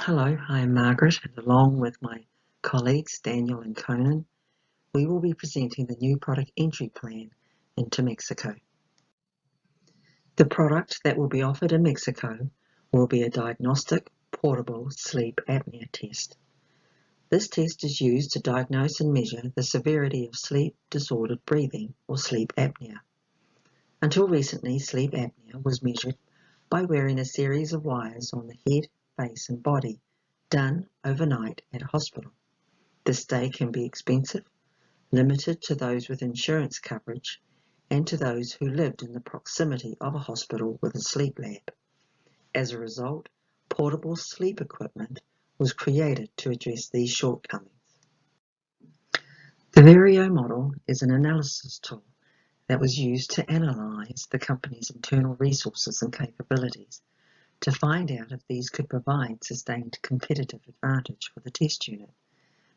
Hello, I'm Margaret, and along with my colleagues Daniel and Conan, we will be presenting the new product entry plan into Mexico. The product that will be offered in Mexico will be a diagnostic portable sleep apnea test. This test is used to diagnose and measure the severity of sleep-disordered breathing or sleep apnea. Until recently, sleep apnea was measured by wearing a series of wires on the head, face and body, done overnight at a hospital. This stay can be expensive, limited to those with insurance coverage, and to those who lived in the proximity of a hospital with a sleep lab. As a result, portable sleep equipment was created to address these shortcomings. The Verio model is an analysis tool that was used to analyze the company's internal resources and capabilities to find out if these could provide sustained competitive advantage for the test unit.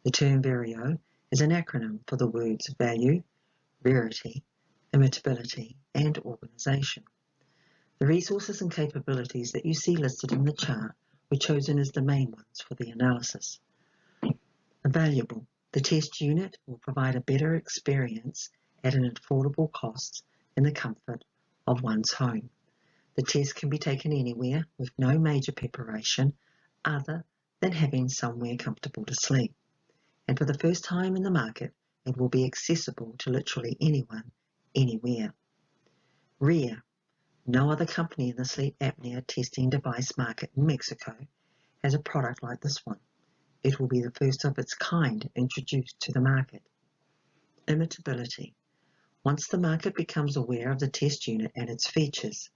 The term Verio is an acronym for the words value, rarity, imitability, and organization. The resources and capabilities that you see listed in the chart were chosen as the main ones for the analysis. Valuable. The test unit will provide a better experience at an affordable cost in the comfort of one's home. The test can be taken anywhere with no major preparation other than having somewhere comfortable to sleep. And for the first time in the market, it will be accessible to literally anyone, anywhere. Rare. No other company in the sleep apnea testing device market in Mexico has a product like this one. It will be the first of its kind introduced to the market. Imitability. Once the market becomes aware of the test unit and its features,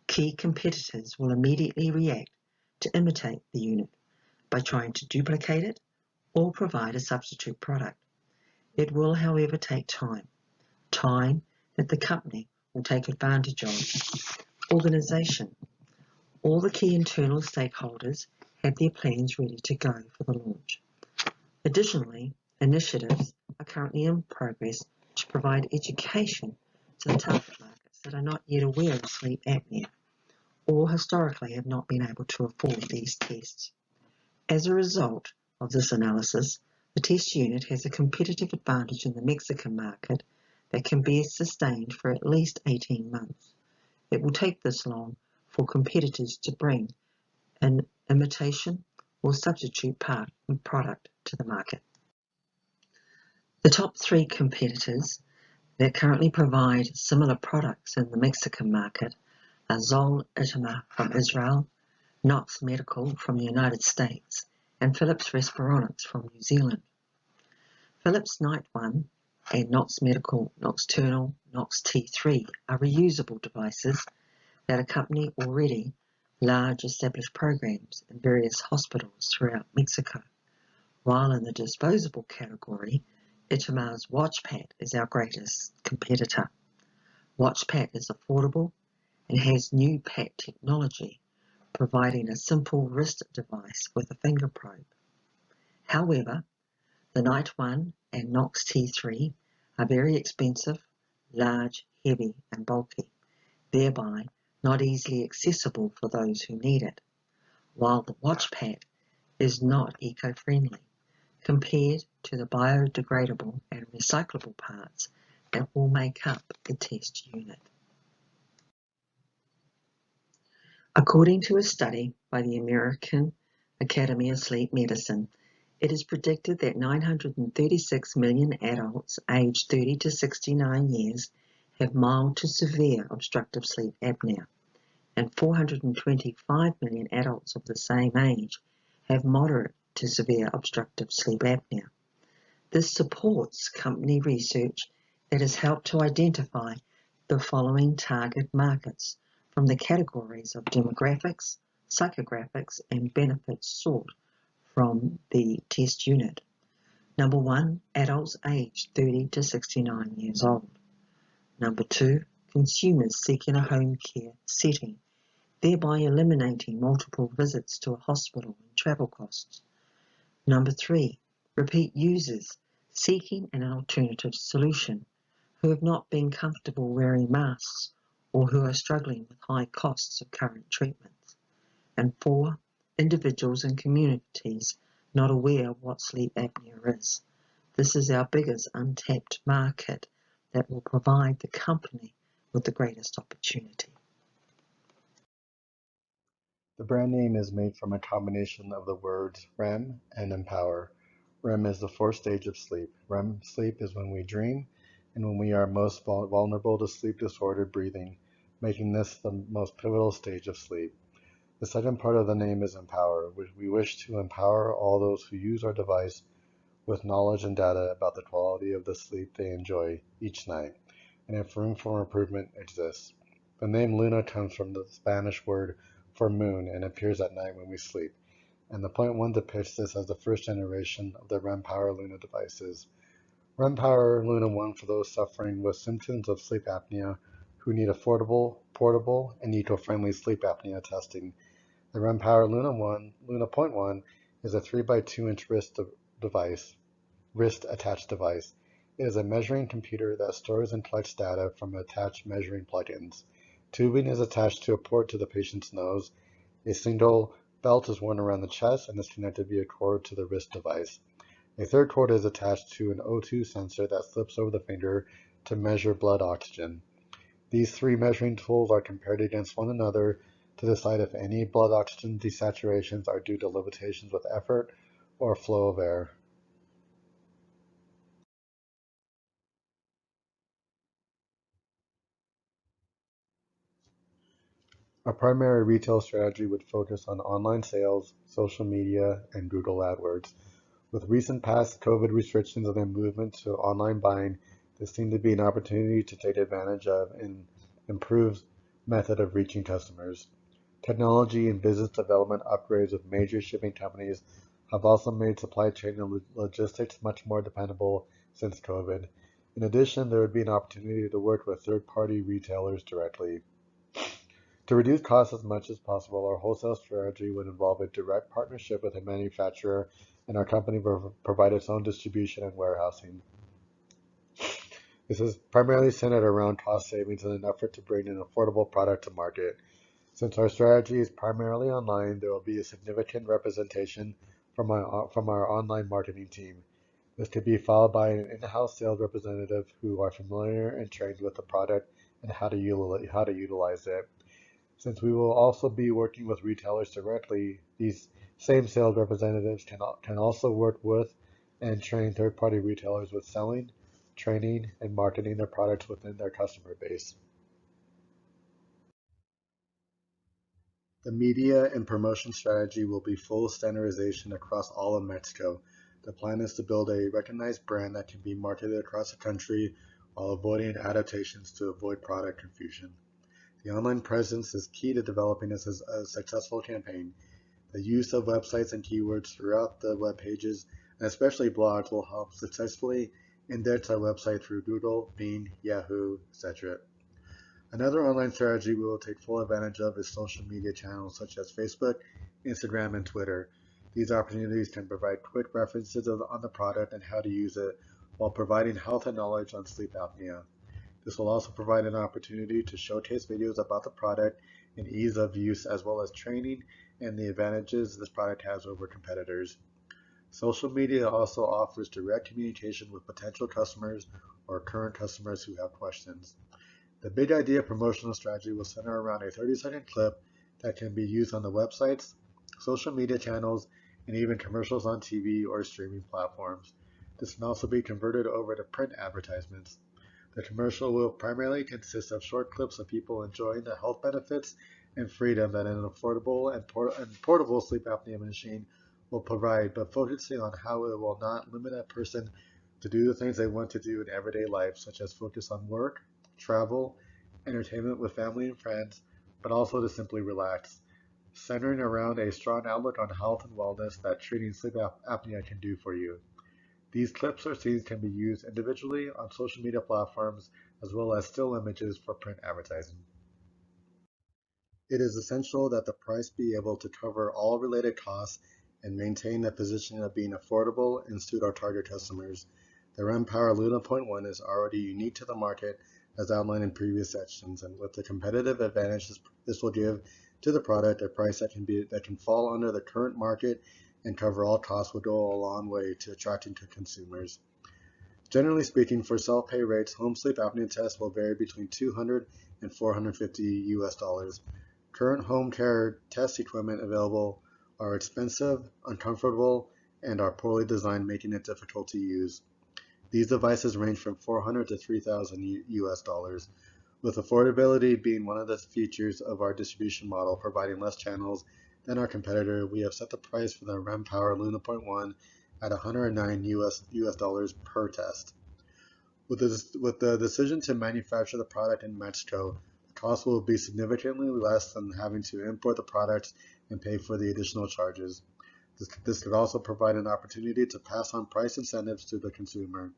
key competitors will immediately react to imitate the unit by trying to duplicate it or provide a substitute product. It will, however, take time that the company will take advantage of. Organization. All the key internal stakeholders have their plans ready to go for the launch. Additionally, initiatives are currently in progress to provide education to the target markets that are not yet aware of sleep apnea or historically have not been able to afford these tests. As a result of this analysis, the test unit has a competitive advantage in the Mexican market that can be sustained for at least 18 months. It will take this long for competitors to bring an imitation or substitute product to the market. The top three competitors that currently provide similar products in the Mexican market are Zoll Itamar from Israel, Knox Medical from the United States, and Philips Respironics from New Zealand. Philips Night One and Knox Medical Nocturnal Knox T3 are reusable devices that accompany already large established programs in various hospitals throughout Mexico, while in the disposable category, Itamar's WatchPat is our greatest competitor. WatchPat is affordable and has new PAT technology, providing a simple wrist device with a finger probe. However, the Night One and Knox T3 are very expensive, large, heavy and bulky, thereby not easily accessible for those who need it, while the WatchPat is not eco-friendly compared to the biodegradable and recyclable parts that will make up the test unit. According to a study by the American Academy of Sleep Medicine, it is predicted that 936 million adults aged 30 to 69 years have mild to severe obstructive sleep apnea, and 425 million adults of the same age have moderate to severe obstructive sleep apnea. This supports company research that has helped to identify the following target markets from the categories of demographics, psychographics, and benefits sought from the test unit. Number 1, adults aged 30 to 69 years old. Number 2, consumers seeking a home care setting, thereby eliminating multiple visits to a hospital and travel costs. Number 3, repeat users seeking an alternative solution who have not been comfortable wearing masks or who are struggling with high costs of current treatments. And 4, individuals and communities not aware of what sleep apnea is. This is our biggest untapped market that will provide the company with the greatest opportunity. The brand name is made from a combination of the words REM and empower. REM is the fourth stage of sleep. REM sleep is when we dream and when we are most vulnerable to sleep disordered breathing, making this the most pivotal stage of sleep. The second part of the name is empower, which we wish to empower all those who use our device with knowledge and data about the quality of the sleep they enjoy each night, and if room for improvement exists. The name Luna comes from the Spanish word for moon and appears at night when we sleep, and the Point 1 depicts this as the first generation of the REM Power Luna devices. REM Power Luna 1 for those suffering with symptoms of sleep apnea who need affordable, portable, and eco-friendly sleep apnea testing. The REM Power Luna Point 1 is a 3x2-inch wrist attached device. It is a measuring computer that stores and collects data from attached measuring plugins. Tubing is attached to a port to the patient's nose. A single belt is worn around the chest and is connected via cord to the wrist device. A third cord is attached to an O2 sensor that slips over the finger to measure blood oxygen. These three measuring tools are compared against one another to decide if any blood oxygen desaturations are due to limitations with effort or flow of air. Our primary retail strategy would focus on online sales, social media, and Google AdWords. With recent past COVID restrictions and a movement to online buying, this seemed to be an opportunity to take advantage of an improved method of reaching customers. Technology and business development upgrades with major shipping companies have also made supply chain and logistics much more dependable since COVID. In addition, there would be an opportunity to work with third-party retailers directly. To reduce costs as much as possible, our wholesale strategy would involve a direct partnership with a manufacturer, and our company will provide its own distribution and warehousing. This is primarily centered around cost savings in an effort to bring an affordable product to market. Since our strategy is primarily online, there will be a significant representation from our online marketing team. This could be followed by an in-house sales representative who are familiar and trained with the product and how to utilize it. Since we will also be working with retailers directly, these same sales representatives can also work with and train third-party retailers with selling, training, and marketing their products within their customer base. The media and promotion strategy will be full standardization across all of Mexico. The plan is to build a recognized brand that can be marketed across the country while avoiding adaptations to avoid product confusion. The online presence is key to developing a successful campaign. The use of websites and keywords throughout the web pages, and especially blogs, will help successfully index our website through Google, Bing, Yahoo, etc. Another online strategy we will take full advantage of is social media channels such as Facebook, Instagram, and Twitter. These opportunities can provide quick references on the product and how to use it, while providing health and knowledge on sleep apnea. This will also provide an opportunity to showcase videos about the product and ease of use, as well as training and the advantages this product has over competitors. Social media also offers direct communication with potential customers or current customers who have questions. The Big Idea promotional strategy will center around a 30-second clip that can be used on the websites, social media channels, and even commercials on TV or streaming platforms. This can also be converted over to print advertisements. The commercial will primarily consist of short clips of people enjoying the health benefits and freedom that an affordable and portable sleep apnea machine will provide, but focusing on how it will not limit a person to do the things they want to do in everyday life, such as focus on work, travel, entertainment with family and friends, but also to simply relax, centering around a strong outlook on health and wellness that treating sleep apnea can do for you. These clips or scenes can be used individually on social media platforms as well as still images for print advertising. It is essential that the price be able to cover all related costs and maintain the position of being affordable and suit our target customers. The REM Power Luna Point 1 is already unique to the market as outlined in previous sections, and with the competitive advantage this will give, to the product, a price that can fall under the current market and cover all costs will go a long way to attracting to consumers. Generally speaking, for self-pay rates, home sleep apnea tests will vary between $200 and $450. Current home care test equipment available are expensive, uncomfortable, and are poorly designed, making it difficult to use. These devices range from $400 to $3,000, with affordability being one of the features of our distribution model, providing less channels than our competitor. We have set the price for the REM Power Luna Point 1 at $109 per test. With the decision to manufacture the product in Mexico, the cost will be significantly less than having to import the product and pay for the additional charges. This could also provide an opportunity to pass on price incentives to the consumer.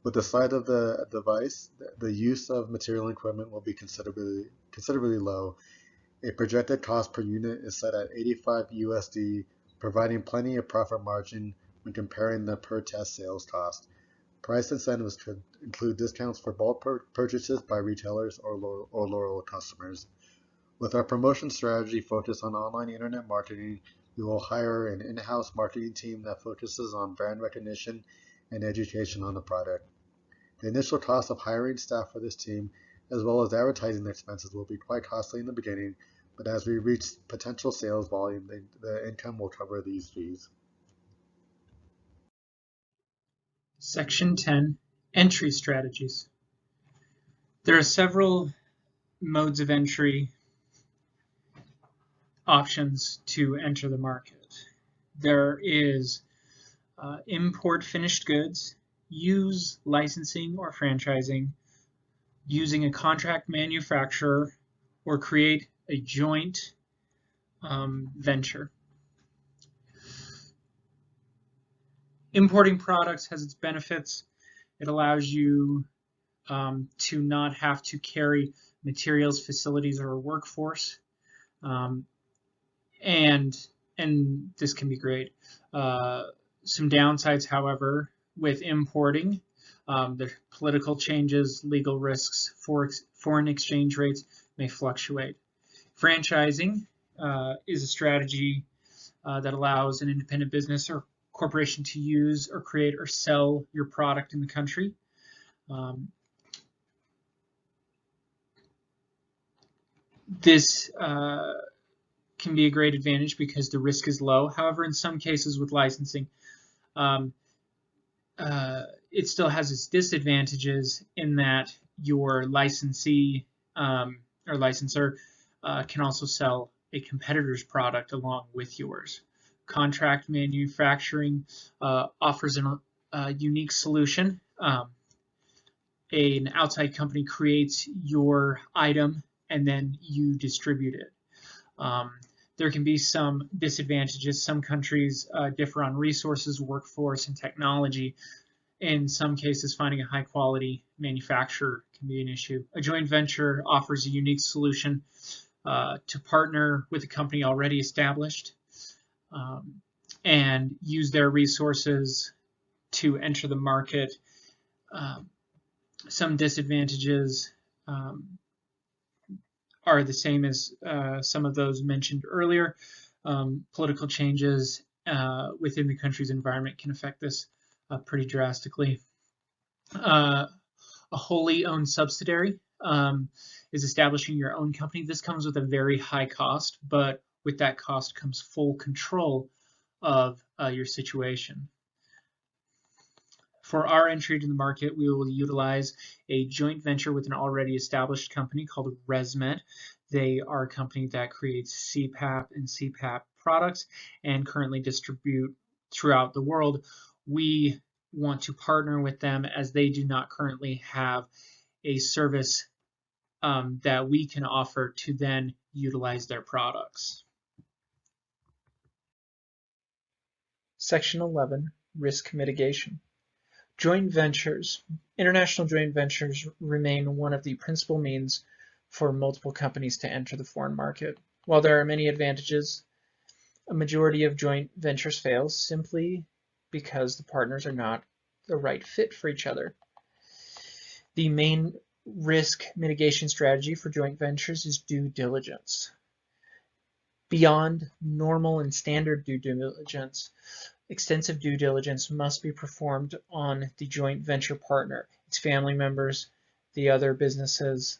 With the size of the device, the use of material and equipment will be considerably low. A projected cost per unit is set at $85, providing plenty of profit margin when comparing the per test sales cost. Price incentives could include discounts for bulk purchases by retailers or loyal customers. With our promotion strategy focused on online internet marketing, we will hire an in-house marketing team that focuses on brand recognition and education on the product. The initial cost of hiring staff for this team, as well as advertising expenses, will be quite costly in the beginning, but as we reach potential sales volume, the income will cover these fees. Section 10, Entry Strategies. There are several modes of entry options to enter the market. There is import finished goods, use licensing or franchising, using a contract manufacturer, or create a joint venture. Importing products has its benefits. It allows you to not have to carry materials, facilities, or a workforce, and this can be great. Some downsides, however, with importing, the political changes, legal risks, foreign exchange rates may fluctuate. Franchising is a strategy that allows an independent business or corporation to use or create or sell your product in the country. This can be a great advantage because the risk is low. However, in some cases with licensing, it still has its disadvantages in that your licensee or licensor can also sell a competitor's product along with yours. Contract manufacturing offers a unique solution. An outside company creates your item and then you distribute it. There can be some disadvantages. Some countries differ on resources, workforce, and technology. In some cases, finding a high-quality manufacturer can be an issue. A joint venture offers a unique solution to partner with a company already established and use their resources to enter the market. Some disadvantages are the same as some of those mentioned earlier. Political changes within the country's environment can affect this pretty drastically. A wholly owned subsidiary is establishing your own company. This comes with a very high cost, but with that cost comes full control of your situation. For our entry to the market, we will utilize a joint venture with an already established company called ResMed. They are a company that creates CPAP and CPAP products and currently distribute throughout the world. We want to partner with them as they do not currently have a service that we can offer to then utilize their products. Section 11, Risk Mitigation. Joint ventures. International joint ventures remain one of the principal means for multiple companies to enter the foreign market. While there are many advantages, a majority of joint ventures fail simply because the partners are not the right fit for each other. The main risk mitigation strategy for joint ventures is due diligence. Beyond normal and standard due diligence, extensive due diligence must be performed on the joint venture partner, its family members, the other businesses,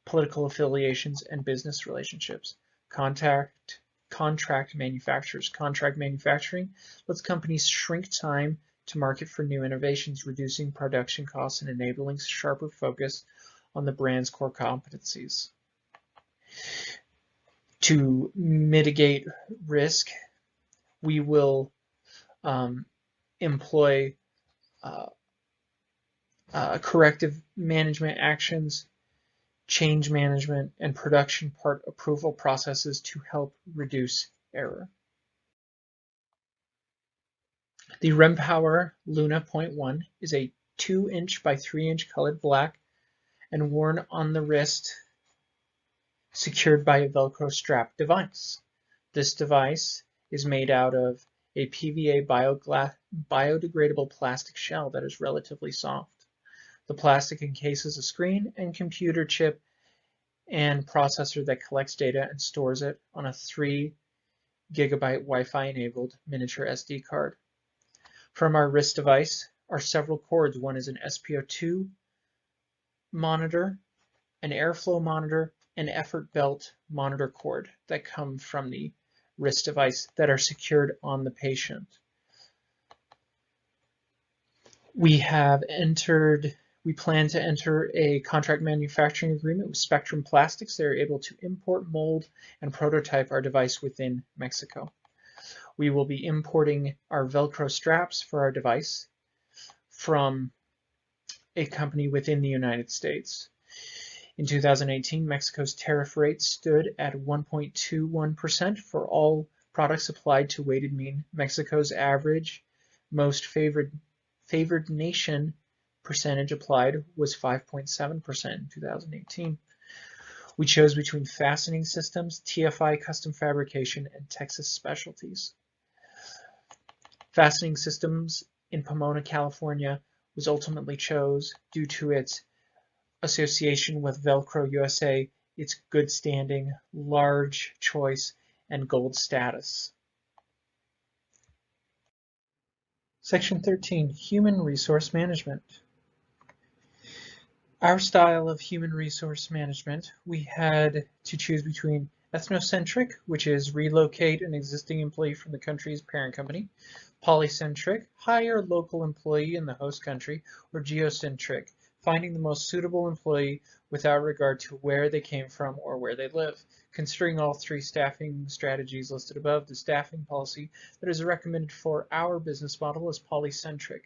political affiliations, and business relationships. Contract manufacturers. Contract manufacturing lets companies shrink time to market for new innovations, reducing production costs and enabling sharper focus on the brand's core competencies. To mitigate risk, we will employ corrective management actions, change management, and production part approval processes to help reduce error. The Rempower Luna 0.1 is a 2-inch by 3-inch colored black and worn on the wrist, secured by a Velcro strap device. This device is made out of a PVA biodegradable plastic shell that is relatively soft. The plastic encases a screen and computer chip and processor that collects data and stores it on a 3 GB Wi-Fi enabled miniature SD card. From our wrist device are several cords. One is an SpO2 monitor, an airflow monitor, and effort belt monitor cord that come from the wrist device that are secured on the patient. We plan to enter a contract manufacturing agreement with Spectrum Plastics. They're able to import, mold, and prototype our device within Mexico. We will be importing our Velcro straps for our device from a company within the United States. In 2018, Mexico's tariff rate stood at 1.21% for all products applied to weighted mean. Mexico's average most favored nation percentage applied was 5.7% in 2018. We chose between Fastening Systems, TFI Custom Fabrication, and Texas Specialties. Fastening Systems in Pomona, California was ultimately chose due to its association with Velcro USA, its good standing, large choice, and gold status. Section 13, Human Resource Management. Our style of human resource management, we had to choose between ethnocentric, which is relocate an existing employee from the country's parent company, polycentric, hire a local employee in the host country, or geocentric, finding the most suitable employee without regard to where they came from or where they live. Considering all three staffing strategies listed above, the staffing policy that is recommended for our business model is polycentric.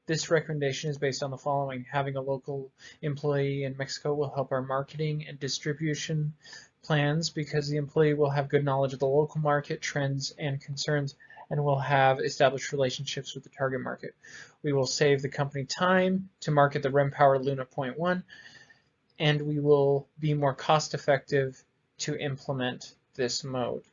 This recommendation is based on the following. Having a local employee in Mexico will help our marketing and distribution plans because the employee will have good knowledge of the local market, trends, and concerns, and will have established relationships with the target market. We will save the company time to market the Rempower Luna 0.1, and we will be more cost effective to implement this mode.